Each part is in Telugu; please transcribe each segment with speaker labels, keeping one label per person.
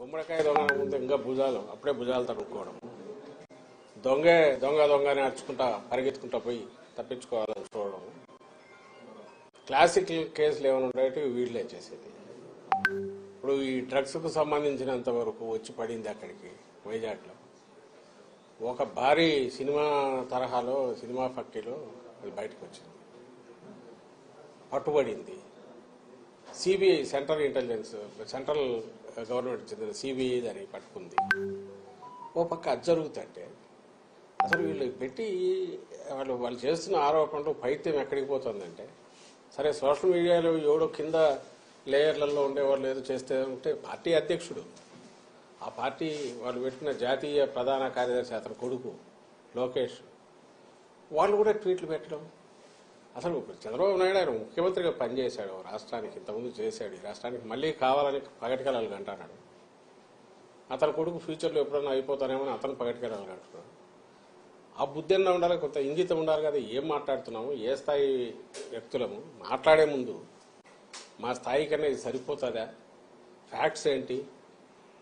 Speaker 1: గుమ్మడికాయ దొంగ ముందు ఇంకా భుజాలు అప్పుడే భుజాలు తడుక్కోవడం, దొంగ అని అరుచుకుంటా పరిగెత్తుకుంటా పోయి తప్పించుకోవాలని చూడడం. క్లాసిక్ కేసులు ఏమైనా ఉండేవి వీళ్ళే చేసేది. ఇప్పుడు ఈ డ్రగ్స్కు సంబంధించినంత వరకు వచ్చి పడింది అక్కడికి వైజాగ్లో ఒక భారీ సినిమా తరహాలో సినిమా ఫక్కీలో అది బయటకు వచ్చింది, పట్టుబడింది. సిబిఐ సెంట్రల్ గవర్నమెంట్ చెందిన సిబిఐ దాన్ని పట్టుకుంది. ఓ పక్క అది జరుగుతుంటే అసలు వీళ్ళు పెట్టి వాళ్ళు చేస్తున్న ఆరోపణలు పైత్యం ఎక్కడికి పోతుందంటే, సరే సోషల్ మీడియాలో ఎవడో కింద లేయర్లలో ఉండేవాళ్ళు ఏదో చేస్తే ఉంటే పార్టీ అధ్యక్షుడు, ఆ పార్టీ వాళ్ళు పెట్టుకున్న జాతీయ ప్రధాన కార్యదర్శి అతని కొడుకు లోకేష్, వాళ్ళు కూడా ట్వీట్లు పెట్టడం. అసలు చంద్రబాబు నాయుడు ఆయన ముఖ్యమంత్రిగా పనిచేశాడు రాష్ట్రానికి, ఇంతకుముందు చేశాడు. ఈ రాష్ట్రానికి మళ్ళీ కావాలని పగటికెళ్ళాలి అంటున్నాడు. అతని కొడుకు ఫ్యూచర్లో ఎప్పుడన్నా అయిపోతానేమని అతను పగటికెళ్ళాలి అంటున్నాడు. ఆ బుద్ధి అన్నా ఉండాలి, కొంత ఇంగితం ఉండాలి కదా. ఏం మాట్లాడుతున్నాము, ఏ స్థాయి వ్యక్తులము, మాట్లాడే ముందు మా స్థాయి కన్నా ఇది సరిపోతుందా, ఫ్యాక్ట్స్ ఏంటి,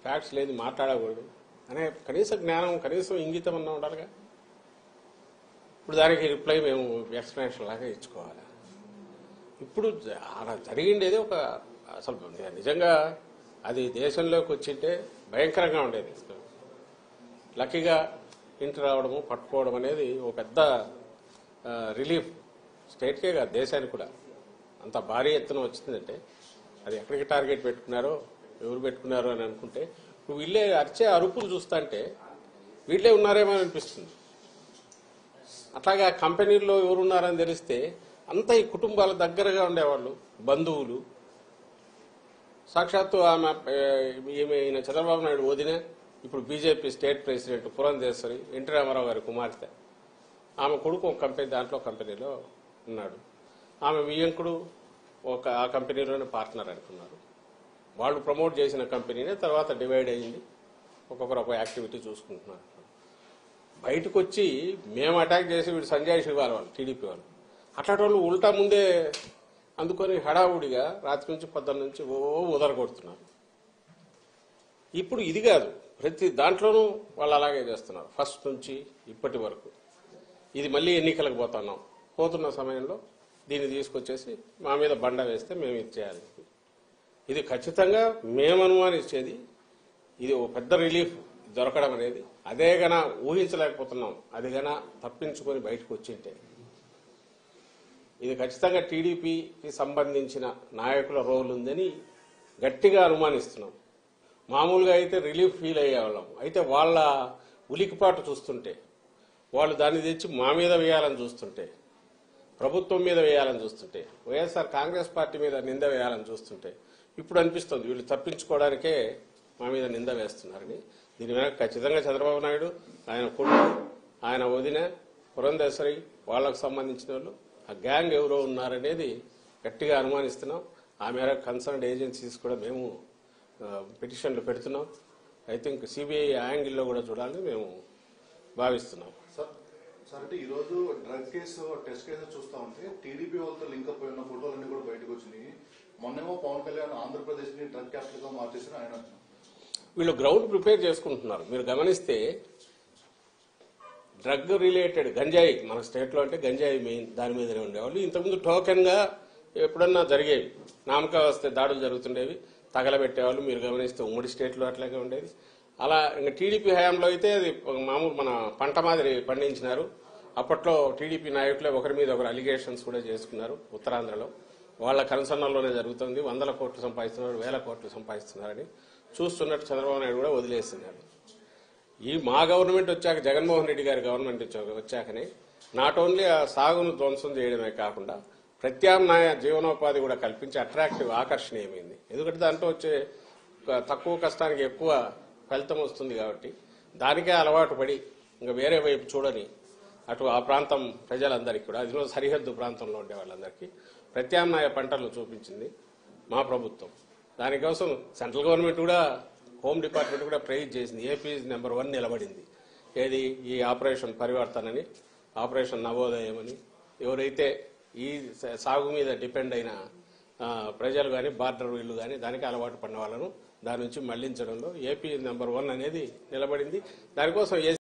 Speaker 1: ఫ్యాక్ట్స్ లేదు మాట్లాడకూడదు అనే కనీస జ్ఞానం, కనీసం ఇంగితం అన్నా ఉండాలిగా. ఇప్పుడు దానికి రిప్లై మేము ఎక్స్ప్లెనేషన్ లాగా ఇచ్చుకోవాలి. ఇప్పుడు అలా జరిగిండేది ఒక అసలు నిజంగా అది దేశంలోకి వచ్చింటే భయంకరంగా ఉండేది. లక్కీగా ఇంటి రావడము పట్టుకోవడం అనేది ఒక పెద్ద రిలీఫ్ స్టేట్కే కాదు దేశానికి కూడా. అంత భారీ ఎత్తున వచ్చిందంటే అది ఎక్కడికి టార్గెట్ పెట్టుకున్నారో ఎవరు పెట్టుకున్నారో అని అనుకుంటే ఇప్పుడు వీళ్ళే అరిచే అరుపులు చూస్తుంటే వీళ్ళే ఉన్నారేమో అనిపిస్తుంది. అట్లాగా కంపెనీల్లో ఎవరున్నారని తెలిస్తే అంతా ఈ కుటుంబాల దగ్గరగా ఉండేవాళ్ళు, బంధువులు. సాక్షాత్తు ఈయన చంద్రబాబు నాయుడు వదిన, ఇప్పుడు BJP state president Purandeswari, NT Rama Rao గారి కుమార్తె, ఆమె కొడుకు ఒక కంపెనీ దాంట్లో కంపెనీలో ఉన్నాడు. ఆమె వియ్యంకుడు ఆ కంపెనీలోనే పార్ట్నర్ అనుకున్నారు. వాళ్ళు ప్రమోట్ చేసిన కంపెనీనే తర్వాత డివైడ్ అయ్యింది, ఒక్కొక్కరు ఒక యాక్టివిటీ చూసుకుంటున్నారు. బయటకు వచ్చి మేము అటాక్ చేసి వీడు సంజయ్ శివాల వాళ్ళు టీడీపీ వాళ్ళు అట్లాంటి వాళ్ళు ఉల్టా ముందే అందుకొని హడావుడిగా రాత్రి నుంచి పొద్దున్న నుంచి ఉదరగొడుతున్నారు. ఇప్పుడు ఇది కాదు, ప్రతి దాంట్లోనూ వాళ్ళు అలాగే చేస్తున్నారు ఫస్ట్ నుంచి ఇప్పటి వరకు. ఇది మళ్ళీ ఎన్నికలకు పోతున్న సమయంలో దీన్ని తీసుకొచ్చేసి మా మీద బండ వేస్తే మేము ఇది చేయాలి. ఇది ఖచ్చితంగా మేము అనుమానించేది. ఇది ఒక పెద్ద రిలీఫ్ దొరకడం అనేది అదే గన ఊహించలేకపోతున్నాం. అది గన తప్పించుకొని బయటకు వచ్చింటే ఇది ఖచ్చితంగా టీడీపీకి సంబంధించిన నాయకుల రోల్ ఉందని గట్టిగా అనుమానిస్తున్నాం. మామూలుగా అయితే రిలీఫ్ ఫీల్ అయ్యేవాళ్ళం, అయితే వాళ్ళ ఉలికిపాటు చూస్తుంటే, వాళ్ళు దాన్ని తెచ్చి మా మీద వేయాలని చూస్తుంటే, ప్రభుత్వం మీద వేయాలని చూస్తుంటే, వైఎస్ఆర్ కాంగ్రెస్ పార్టీ మీద నింద వేయాలని చూస్తుంటే ఇప్పుడు అనిపిస్తుంది వీళ్ళు తప్పించుకోవడానికే మా మీద నింద వేస్తున్నారని. దీని వెనక ఖచ్చితంగా చంద్రబాబు నాయుడు, ఆయన కొడుకు, ఆయన వదిన పురంధేశ్వరి, వాళ్లకు సంబంధించిన వాళ్ళు, ఆ గ్యాంగ్ ఎవరో ఉన్నారనేది గట్టిగా అనుమానిస్తున్నాం. ఆ మేరకు కన్సర్న్డ్ ఏజెన్సీస్ కూడా మేము పిటిషన్లు పెడుతున్నాం. ఐ థింక్ సిబిఐ యాంగిల్లో కూడా చూడాలని మేము భావిస్తున్నాం.
Speaker 2: సార్ అంటే ఈ రోజు డ్రగ్ కేసు టెస్ట్ కేసు చూస్తా ఉంటే టీడీపీ వాళ్ళతో లింక్ అప్ అయిన ఫోటోలన్నీ కూడా బయటకు వచ్చినాయి. మొన్నేమో పవన్ కళ్యాణ్ ఆంధ్రప్రదేశ్ ని డ్రగ్ క్యాపిటల్ గా మార్చేసిన ఆయన
Speaker 1: వీళ్ళు గ్రౌండ్ ప్రిపేర్ చేసుకుంటున్నారు. మీరు గమనిస్తే డ్రగ్ రిలేటెడ్ గంజాయి మన స్టేట్లో అంటే గంజాయి మెయిన్, దాని మీదనే ఉండేవాళ్ళు. ఇంతకుముందు టోకెన్ గా ఎప్పుడన్నా జరిగేవి, నామకా వస్తే దాడులు జరుగుతుండేవి, తగలబెట్టేవాళ్ళు. మీరు గమనిస్తే ఉమ్మడి స్టేట్లో అట్లాగే ఉండేది. అలా ఇంకా టీడీపీ హయాంలో అయితే అది మామూలు మన పంట మాదిరి పండించినారు. అప్పట్లో టీడీపీ నాయకులే ఒకరి మీద ఒకరు అలిగేషన్స్ కూడా చేసుకున్నారు. ఉత్తరాంధ్రలో వాళ్ళ కన్సర్న్లోనే జరుగుతుంది. 100 కోట్లు సంపాదిస్తున్నారు, 1000 కోట్లు సంపాదిస్తున్నారని చూస్తున్నట్టు చంద్రబాబు నాయుడు కూడా వదిలేస్తున్నారు. ఈ మా గవర్నమెంట్ వచ్చాక, జగన్మోహన్ రెడ్డి గారి గవర్నమెంట్ వచ్చాకనే నాట్ ఓన్లీ ఆ సాగును ధ్వంసం చేయడమే కాకుండా ప్రత్యామ్నాయ జీవనోపాధి కూడా కల్పించి అట్రాక్టివ్, ఆకర్షణీయమైంది. ఎందుకంటే దాంట్లో వచ్చే తక్కువ కష్టానికి ఎక్కువ ఫలితం వస్తుంది కాబట్టి దానికే అలవాటు పడి ఇంకా వేరే వైపు చూడని అటు ఆ ప్రాంతం ప్రజలందరికీ కూడా, అదిలో సరిహద్దు ప్రాంతంలో ఉండే వాళ్ళందరికీ ప్రత్యామ్నాయ పంటలను చూపించింది మా ప్రభుత్వం. దానికోసం సెంట్రల్ గవర్నమెంట్ కూడా, హోమ్ డిపార్ట్మెంట్ కూడా ప్రైజ్ చేసింది. ఏపీ నెంబర్ 1 నిలబడింది. ఏది ఈ ఆపరేషన్ పరివర్తన అని, ఆపరేషన్ నవోదయం అని. ఎవరైతే ఈ సాగు మీద డిపెండ్ అయిన ప్రజలు కానీ, బార్డర్ వీళ్ళు కానీ దానికి అలవాటు పడిన వాళ్ళను దాని నుంచి మళ్లించడంలో ఏపీ నెంబర్ 1 అనేది నిలబడింది. దానికోసం